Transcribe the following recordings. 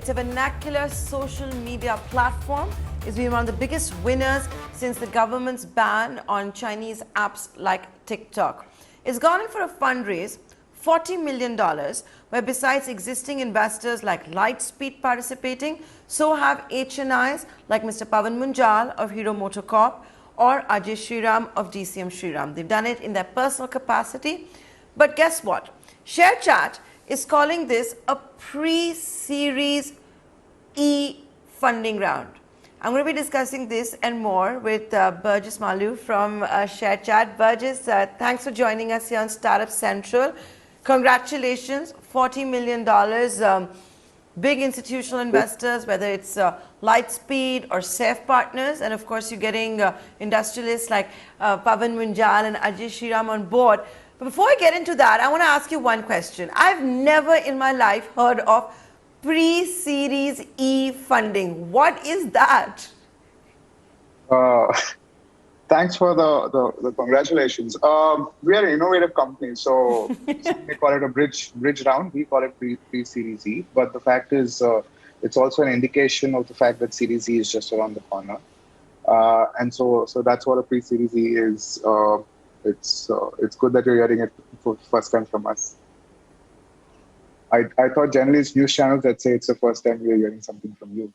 It's a vernacular social media platform. It's been one of the biggest winners since the government's ban on Chinese apps like TikTok. It's gone in for a fundraise, $40 million, where besides existing investors like Lightspeed participating, so have HNIs like Mr. Pavan Munjal of Hero MotoCorp or Ajay Shriram of DCM Shriram. They've done it in their personal capacity. But guess what? ShareChat is calling this a pre-Series E funding round. I'm going to be discussing this and more with Berges Malu from ShareChat. Burgess, thanks for joining us here on Startup Central. Congratulations, $40 million. Big institutional investors, whether it's Lightspeed or Safe Partners, and of course you're getting industrialists like Pavan Munjal and Ajay Shriram on board. But before I get into that, I want to ask you one question. I've never in my life heard of pre-Series E funding. What is that? Thanks for the congratulations. We are an innovative company, so we call it a bridge round. We call it pre-Series E. But the fact is, it's also an indication of the fact that Series E is just around the corner. And so that's what a pre-Series E is. It's good that you're hearing it for the first time from us. I thought generally it's news channels that say it's the first time we're hearing something from you.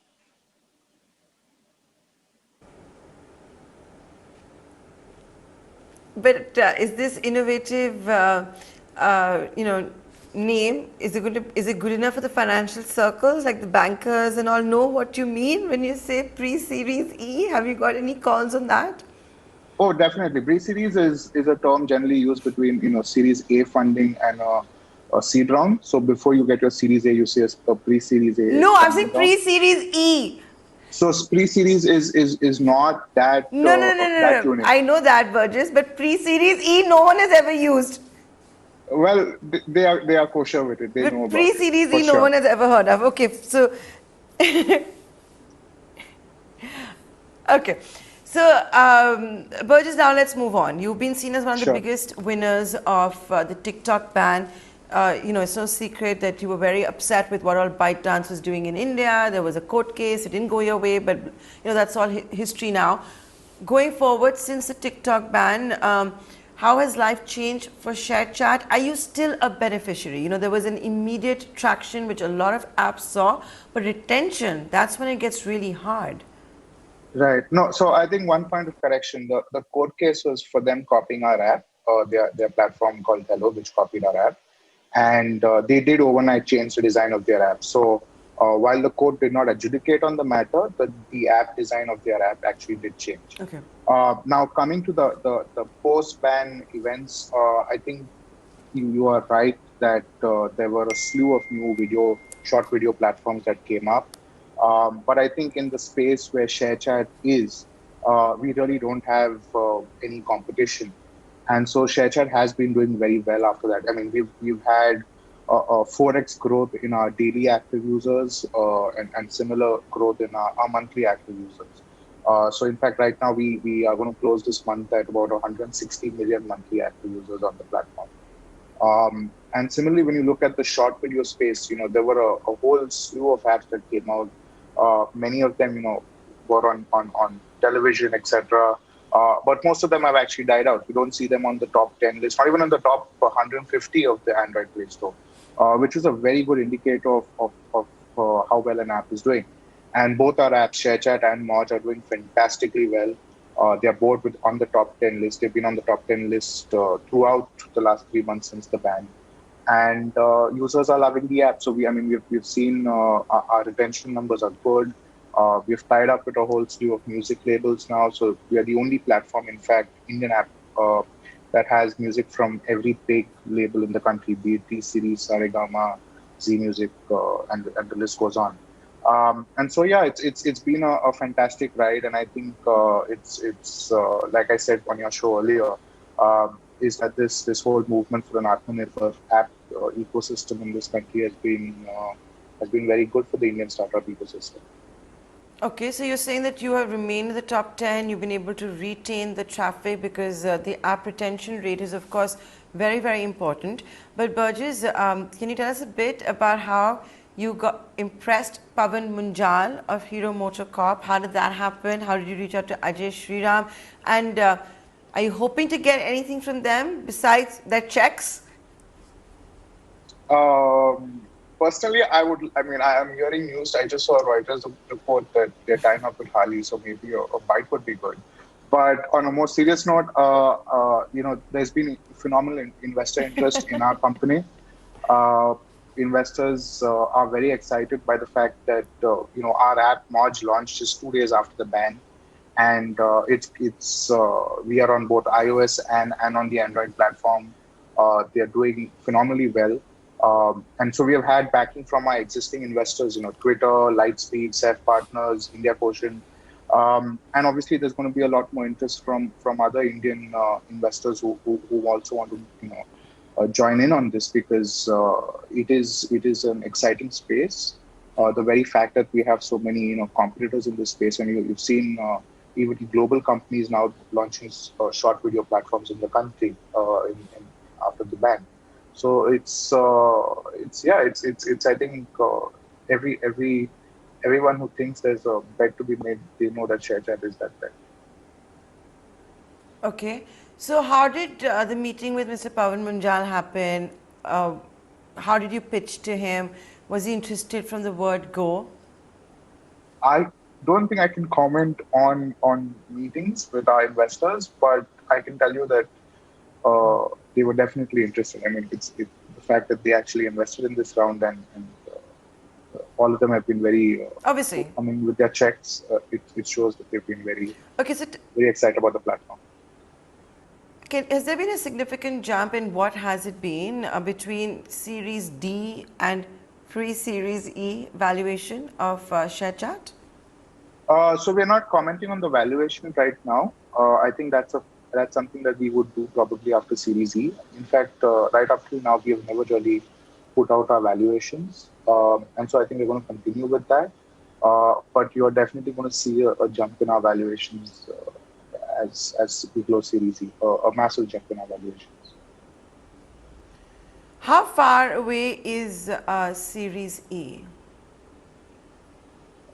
But is this innovative, name, is it good enough for the financial circles, like the bankers and all know what you mean when you say pre-Series E? Have you got any calls on that? Oh, definitely. Pre-series is a term generally used between Series A funding and a seed round. So before you get your Series A, you see a pre-Series A. No, I'm saying pre-Series E. So pre-series is not that No. unique. I know that, Burgess, but pre-Series E, no one has ever used. Well, they are kosher with it. They know about pre-Series E, it, no one has ever heard of. Okay, so okay. So, Burgess, now let's move on. You've been seen as one of the biggest winners of the TikTok ban. It's no secret that you were very upset with what all ByteDance was doing in India. There was a court case. It didn't go your way, but that's all history now. Going forward, since the TikTok ban, how has life changed for ShareChat? Are you still a beneficiary? There was an immediate traction, which a lot of apps saw, but retention, that's when it gets really hard. Right. No, so I think one point of correction, the court case was for them copying our app, their platform called Hello, which copied our app. And they did overnight change the design of their app. So while the court did not adjudicate on the matter, the app design of their app actually did change. Okay. Now, coming to the post-ban events, I think you are right that there were a slew of new short video platforms that came up. But I think in the space where ShareChat is, we really don't have any competition. And so ShareChat has been doing very well after that. I mean, we've had a 4x growth in our daily active users and similar growth in our monthly active users. So in fact, right now we are going to close this month at about 160 million monthly active users on the platform. And similarly, when you look at the short video space, there were a whole slew of apps that came out. Many of them, were on television, etc. But most of them have actually died out. We don't see them on the top 10 list, not even on the top 150 of the Android Play Store, which is a very good indicator of how well an app is doing. And both our apps, ShareChat and Moj, are doing fantastically well. They are both on the top 10 list. They've been on the top 10 list throughout the last 3 months since the ban. And users are loving the app. So we've seen our retention numbers are good. We've tied up with a whole slew of music labels now. So we are the only platform, in fact, Indian app that has music from every big label in the country, be it T-Series, Saregama, Z Music, and the list goes on. And so, yeah, it's been a fantastic ride. And I think it's like I said on your show earlier, is that this whole movement for an Atmanirbhar app ecosystem in this country has been very good for the Indian startup ecosystem. Okay, so you're saying that you have remained in the top 10, you've been able to retain the traffic because the app retention rate is, of course, very, very important. But Burgess, can you tell us a bit about how you got impressed Pavan Munjal of Hero Motor Corp. How did that happen? How did you reach out to Ajay Sriram? And are you hoping to get anything from them besides their checks? Personally, I mean, I am hearing news. I just saw a Reuters report that they're tying up with Harley, so maybe a bike would be good. But on a more serious note, there's been phenomenal investor interest in our company. Uh, Investors are very excited by the fact that our app Moj launched just 2 days after the ban, and it's we are on both iOS and on the Android platform. They are doing phenomenally well, and so we have had backing from our existing investors, Twitter, Lightspeed, Ceph Partners, India Quotient, and obviously there's going to be a lot more interest from other Indian investors who also want to join in on this because it is an exciting space. The very fact that we have so many competitors in this space, and you've seen even global companies now launching short video platforms in the country after the ban. So it's I think everyone who thinks there's a bet to be made, they know that ShareChat is that bet. Okay. So how did the meeting with Mr. Pavan Munjal happen? How did you pitch to him? Was he interested from the word go? I don't think I can comment on meetings with our investors, but I can tell you that they were definitely interested. I mean, the fact that they actually invested in this round, and all of them have been very Obviously. I mean, with their checks, it shows that they've been very Okay, so very excited about the platform. has there been a significant jump in what has it been between Series D and pre-Series E valuation of ShareChat? So we're not commenting on the valuation right now. I think that's something that we would do probably after Series E. In fact, right up till now, we have never really put out our valuations, and so I think we're going to continue with that. But you're definitely going to see a jump in our valuations as we close Series E, a massive jump in our valuations. How far away is Series E?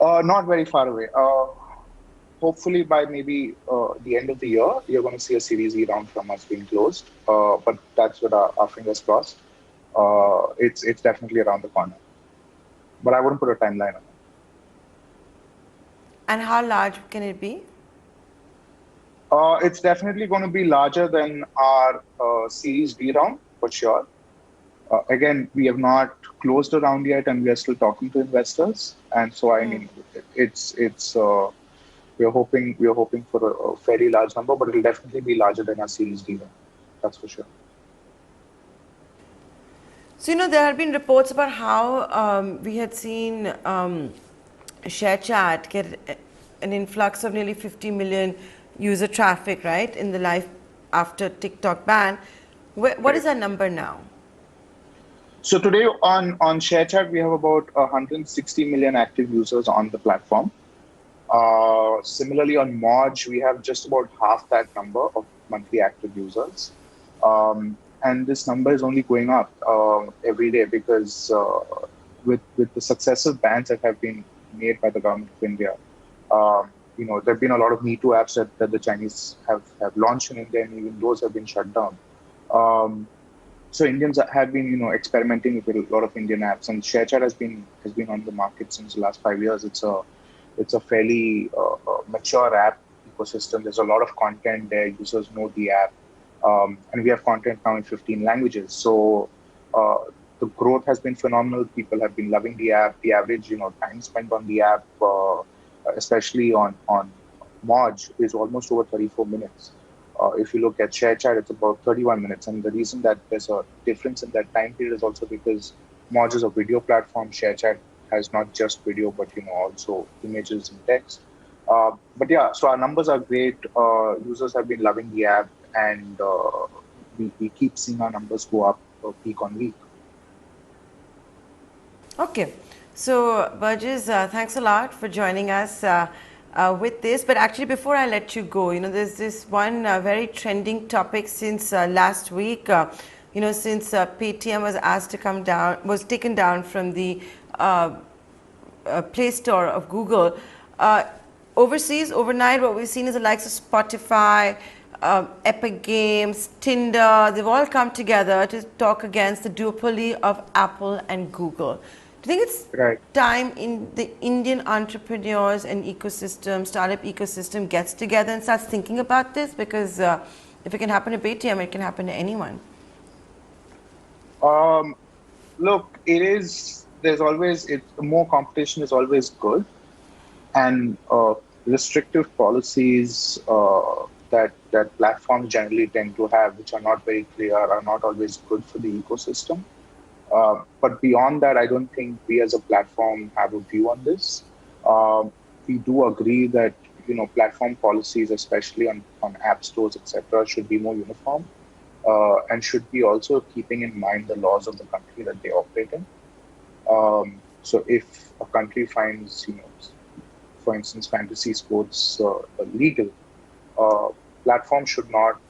Not very far away. Hopefully by maybe the end of the year, you're going to see a Series E round from us being closed. But that's with our fingers crossed. It's definitely around the corner. But I wouldn't put a timeline on it. And how large can it be? It's definitely going to be larger than our Series D round, for sure. Again, we have not closed the round yet, and we are still talking to investors. And so, I mean, it's we're hoping for a fairly large number, but it'll definitely be larger than our Series D round. That's for sure. So, there have been reports about how we had seen ShareChat get an influx of nearly 50 million user traffic, right, in the life after TikTok ban. What is that number now? So today on ShareChat, we have about 160 million active users on the platform. Similarly, on Moj, we have just about half that number of monthly active users. And this number is only going up every day because with the successive bans that have been made by the government of India, there have been a lot of Me Too apps that the Chinese have launched in India, and even those have been shut down. So Indians have been, experimenting with a lot of Indian apps, and ShareChat has been on the market since the last 5 years. It's a fairly mature app ecosystem. There's a lot of content there. Users know the app, and we have content now in 15 languages. So the growth has been phenomenal. People have been loving the app. The average, time spent on the app, especially on Moj, is almost over 34 minutes. If you look at ShareChat, it's about 31 minutes. And the reason that there's a difference in that time period is also because Moj is a video platform. ShareChat has not just video, but also images and text. But yeah, so our numbers are great. Users have been loving the app, and we keep seeing our numbers go up week on week. Okay. So, Berges, thanks a lot for joining us with this. But actually, before I let you go, there's this one very trending topic since last week. Since Paytm was asked to come down, was taken down from the Play Store of Google. Overseas, overnight, what we've seen is the likes of Spotify, Epic Games, Tinder, they've all come together to talk against the duopoly of Apple and Google. Do you think it's Right. time in the Indian entrepreneurs and ecosystem, startup ecosystem gets together and starts thinking about this? Because if it can happen to Paytm, it can happen to anyone. Um, Look, it is. There's always more competition is always good, and restrictive policies that platforms generally tend to have, which are not very clear, are not always good for the ecosystem. But beyond that, I don't think we as a platform have a view on this. Um, we do agree that platform policies, especially on app stores, etc., should be more uniform and should be also keeping in mind the laws of the country that they operate in. So if a country finds, for instance, fantasy sports legal, uh, platforms should not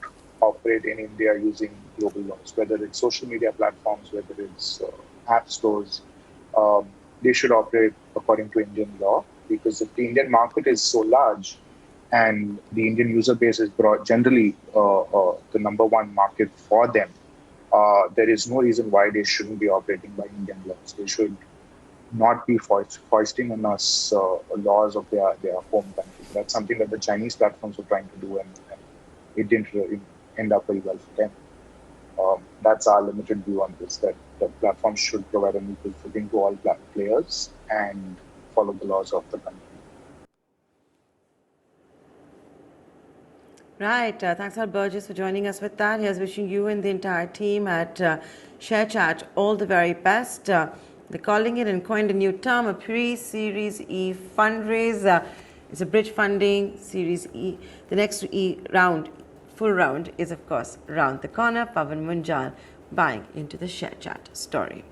operate in India using global laws, whether it's social media platforms, whether it's app stores. Um, they should operate according to Indian law because if the Indian market is so large and the Indian user base is generally the number one market for them, there is no reason why they shouldn't be operating by Indian laws. They should not be foisting on us laws of their home country. That's something that the Chinese platforms were trying to do, and it didn't really end up very well for them. That's our limited view on this, that platforms should provide an equal footing to all players and follow the laws of the country. Right. Thanks a lot, Burgess, for joining us with that. Here's wishing you and the entire team at ShareChat all the very best. They're calling it and coined a new term, a pre-Series E fundraise. It's a bridge funding, Series E. The next E round, full round, is of course round the corner. Pavan Munjal buying into the ShareChat story.